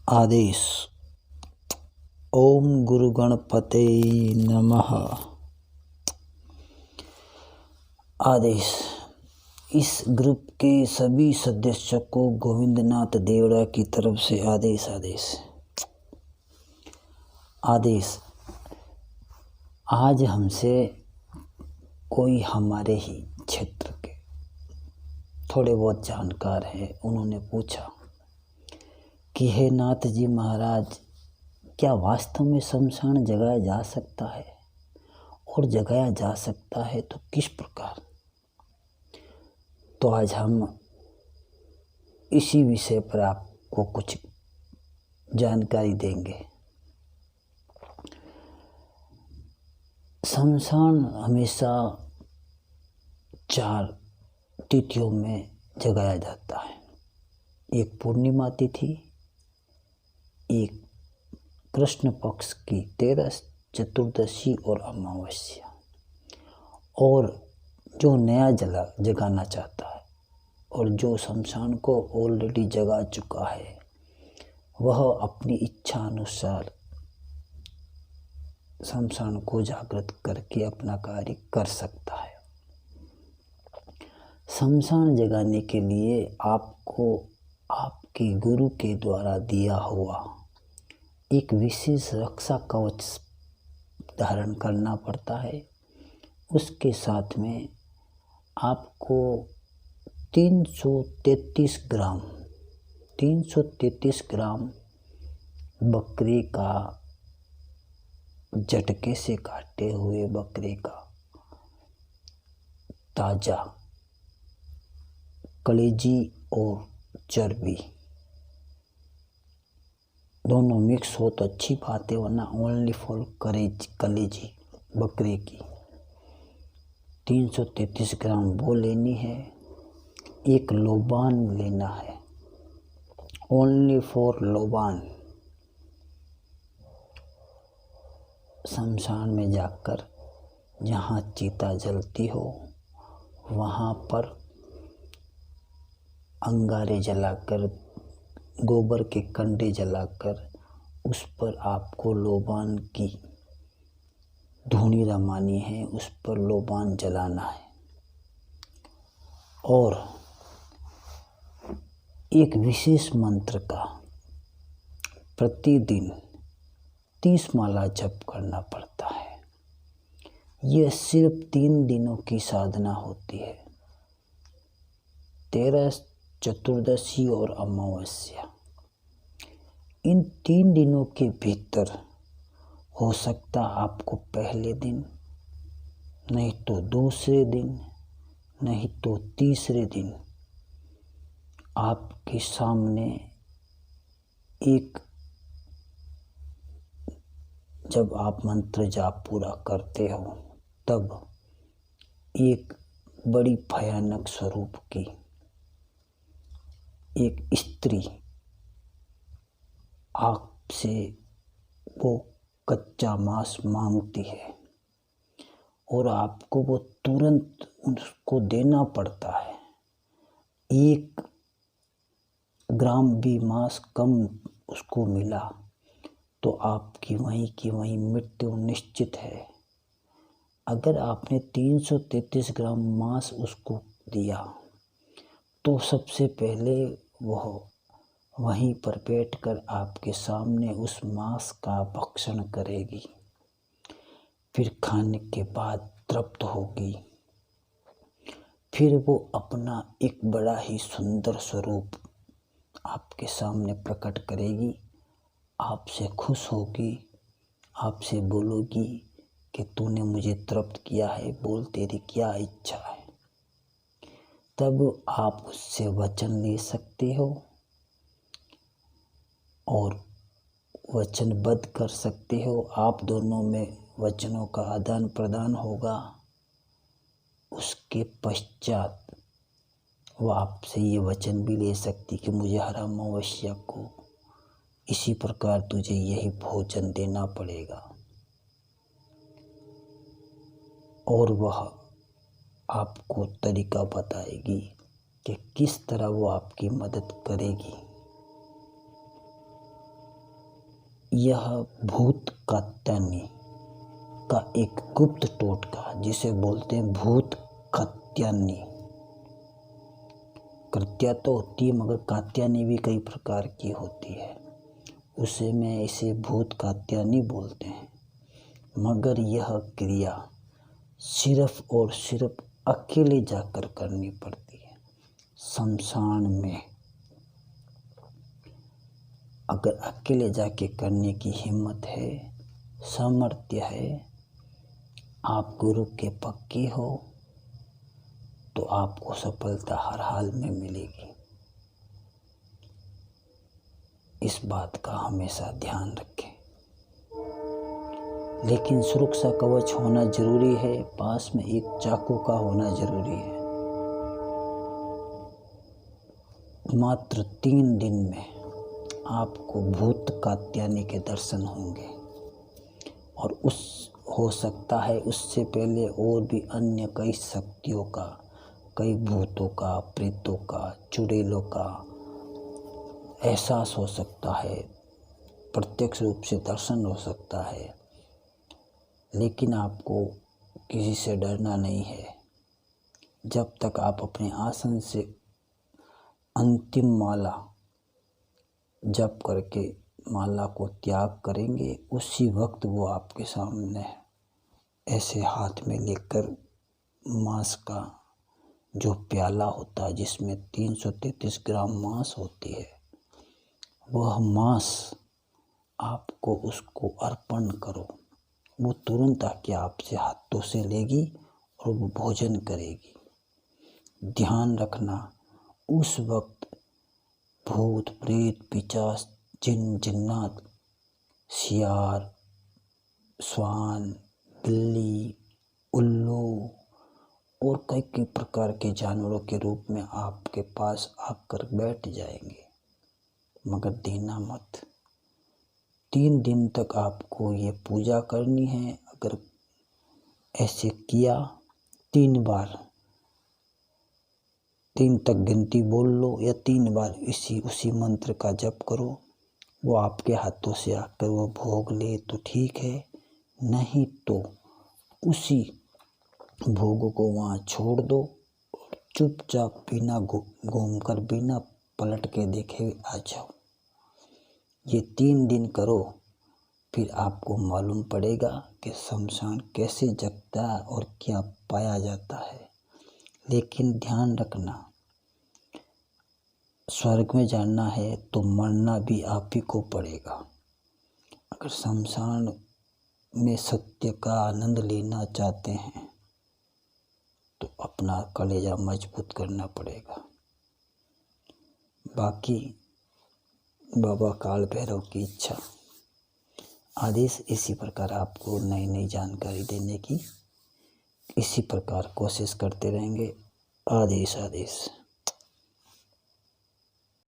आदेश। ओम गुरु गणपते नमः। आदेश। इस ग्रुप के सभी सदस्यों को गोविंदनाथ देवड़ा की तरफ से आदेश। आदेश। आज हमसे कोई हमारे ही क्षेत्र के थोड़े बहुत जानकार हैं, उन्होंने पूछा कि हे नाथ जी महाराज, क्या वास्तव में शमशान जगाया जा सकता है, और जगाया जा सकता है तो किस प्रकार। तो आज हम इसी विषय पर आपको कुछ जानकारी देंगे। शमशान हमेशा 4 तिथियों में जगाया जाता है। एक पूर्णिमा तिथि, एक कृष्ण पक्ष की 13 चतुर्दशी और अमावस्या, और जो नया जगाना चाहता है और जो शमशान को ऑलरेडी जगा चुका है, वह अपनी इच्छा अनुसार शमशान को जागृत करके अपना कार्य कर सकता है। शमशान जगाने के लिए आपको आपके गुरु के द्वारा दिया हुआ एक विशेष रक्षा कवच धारण करना पड़ता है। उसके साथ में आपको 333 ग्राम बकरे का, झटके से काटे हुए बकरे का ताजा कलेजी और चर्बी दोनों मिक्स हो तो अच्छी बात है, वरना ओनली फॉर कलेजी बकरे की 333 ग्राम वो लेनी है। एक लोबान लेना है, ओनली फॉर लोबान। शमशान में जाकर जहाँ चिता जलती हो वहाँ पर अंगारे जलाकर, गोबर के कंडे जलाकर उस पर आपको लोबान की धूनी रमानी है, उस पर लोबान जलाना है। और एक विशेष मंत्र का प्रतिदिन 30 माला जप करना पड़ता है। यह सिर्फ 3 दिनों की साधना होती है, 13 चतुर्दशी और अमावस्या। इन 3 दिनों के भीतर हो सकता आपको पहले दिन, नहीं तो दूसरे दिन, नहीं तो तीसरे दिन आपके सामने एक, जब आप मंत्र जाप पूरा करते हो तब एक बड़ी भयानक स्वरूप की एक स्त्री आपसे वो कच्चा मांस मांगती है, और आपको वो तुरंत उसको देना पड़ता है। 1 ग्राम भी मांस कम उसको मिला तो आपकी वहीं की वहीं मृत्यु निश्चित है। अगर आपने 333 ग्राम मांस उसको दिया तो सबसे पहले वह वहीं पर बैठकर आपके सामने उस मांस का भक्षण करेगी, फिर खाने के बाद तृप्त होगी, फिर वो अपना एक बड़ा ही सुंदर स्वरूप आपके सामने प्रकट करेगी, आपसे खुश होगी, आपसे बोलोगी कि तूने मुझे तृप्त किया है, बोल तेरी क्या इच्छा है। तब आप उससे वचन ले सकते हो और वचनबद्ध कर सकते हो। आप दोनों में वचनों का आदान प्रदान होगा। उसके पश्चात वो आपसे ये वचन भी ले सकती कि मुझे हर अमावस्या को इसी प्रकार तुझे यही भोजन देना पड़ेगा, और वह आपको तरीका बताएगी कि किस तरह वो आपकी मदद करेगी। यह भूत कात्यायनी का एक गुप्त टोटका जिसे बोलते हैं भूत कात्यायनी। कृत्या तो होती है मगर कात्यायनी भी कई प्रकार की होती है, उसे में इसे भूत कात्यायनी बोलते हैं। मगर यह क्रिया सिर्फ और सिर्फ अकेले जाकर करनी पड़ती है। शमशान में अगर अकेले जाके करने की हिम्मत है, सामर्थ्य है, आप गुरु के पक्के हो, तो आपको सफलता हर हाल में मिलेगी। इस बात का हमेशा ध्यान रखें। लेकिन सुरक्षा कवच होना जरूरी है, पास में एक चाकू का होना जरूरी है। मात्र 3 दिन में आपको भूत कात्यायनी के दर्शन होंगे और हो सकता है उससे पहले और भी अन्य कई शक्तियों का, कई भूतों का, प्रेतों का, चुड़ैलों का एहसास हो सकता है, प्रत्यक्ष रूप से दर्शन हो सकता है। लेकिन आपको किसी से डरना नहीं है। जब तक आप अपने आसन से अंतिम माला जप करके माला को त्याग करेंगे, उसी वक्त वो आपके सामने ऐसे हाथ में लेकर मांस का जो प्याला होता है जिसमें 333 ग्राम मांस होती है, वह मांस आपको उसको अर्पण करो। वो तुरंत आके आपसे हाथों से लेगी और वो भोजन करेगी। ध्यान रखना, उस वक्त भूत प्रेत पिशाच जिन जिन्नात, सियार, श्वान, बिल्ली, उल्लू और कई प्रकार के जानवरों के रूप में आपके पास आकर बैठ जाएंगे। मगर देना मत। 3 दिन तक आपको ये पूजा करनी है। अगर ऐसे किया 3 बार, 3 तक गिनती बोल लो या 3 बार उसी मंत्र का जप करो, वो आपके हाथों से आकर वो भोग ले तो ठीक है, नहीं तो उसी भोग को वहाँ छोड़ दो और चुपचाप बिना घूमकर बिना पलट के देखे आ जाओ। ये 3 दिन करो, फिर आपको मालूम पड़ेगा कि शमशान कैसे जगता है और क्या पाया जाता है। लेकिन ध्यान रखना, स्वर्ग में जाना है तो मरना भी आप ही को पड़ेगा। अगर शमशान में सत्य का आनंद लेना चाहते हैं तो अपना कलेजा मजबूत करना पड़ेगा। बाकी बाबा काल भैरव की इच्छा, आदेश इसी प्रकार आपको नई नई जानकारी देने की इसी प्रकार कोशिश करते रहेंगे। आदेश।